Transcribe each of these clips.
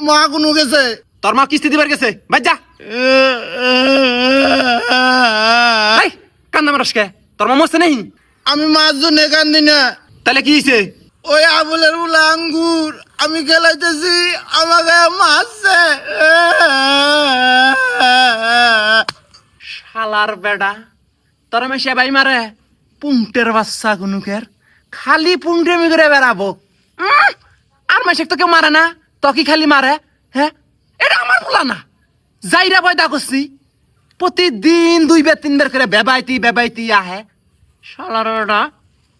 মা কোনো গেছে। তোর মা কিস্তি দিবার গেছে, ভাই যা। কান্দা মারস কে? তোর মা মরছে নাই? আমি মাছ জন্য কান্দি না। তাহলে কি হয়েছে? ওই আবুলের বলে আঙ্গুর আমি খেলাইতেছি, আমাকে মারছে। শালার বেডা, তোর মেশে ভাই মারে পুংটের বাচ্চা গুনুকের, খালি পুংটেমি করে বেড়াবো। আর মেশে তো কেউ মারে না, তো কি খালি মারে? হ্যাঁ, এটা আমার বলা না, যাইরা পয়দা করছি। প্রতিদিন 2 বার 3 বার করে বেবাইতি আহে। শালার বেডা,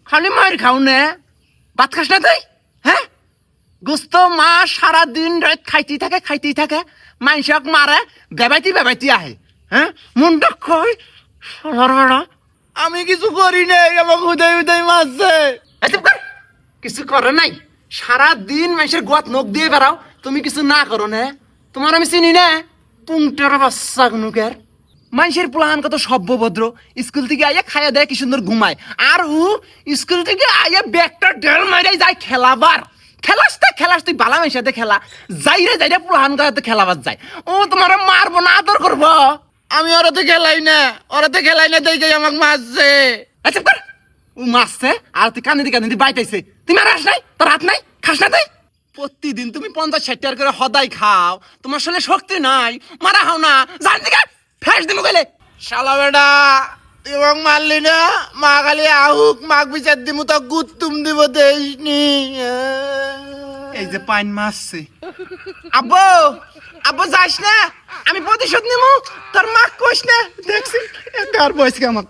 খালি মার খাও নে, ভাত খাস না তুই? হ্যাঁ, গোস্ত মা সারা দিন রাত খাইতেই থাকে, মাইনসক মারে, বেবাইতি আহে। হ্যাঁ, মনটা কই শালার বেডা। আমি কিছু করি নাই, আমাকে উদয় মারছে। কিছু করে নাই, সারা দিন মানুষের গোয়াত নখ দিয়ে বেড়াও, তুমি কিছু না করো না? তোমার আমি চিনি না, পুংটার বাচ্চা গুনুকের। মানুষের প্লান কত সভ্যভদ্র, স্কুল থেকে আইয়া খাইয়া দেয় কি সুন্দর ঘুমায়, আর ও স্কুল থেকে আইয়া ব্যাগটা ঢেল মাইরাই যায় খেলাবার। খেলাস তুই বালা মেয়ের সাথে খেলা, যাইরে প্লান করাতে খেলাবার যায়। ও তোমার মারবো না, আদর করবো। আমি ওরাতে খেলাই না দেখে আমাকে মারছে। আচ্ছা কর, ও মারছে আর তুই কান্দি বাইতাইছে। তুই মারাস নাই, তোর হাত নাই, খাস না তুই? প্রতিদিন তুমি 50-60 টাকা করে হদাই খাও, তোমার শরীরে শক্তি নাই, মারা হাও না। জান দিকে ফ্যাস দিমু গেলে। শালা বেটা, তুই আমাকে মারলি না, মা খালি আহুক, মাক বিচার দিমু তো গুত্তুম দিব দেশনি। এই যে পাইন মারছে। আব্বু যাস না, আমি প্রতিশোধ নিমু। তোর মা কইস না, দেখছি কার বয়স কে আমার।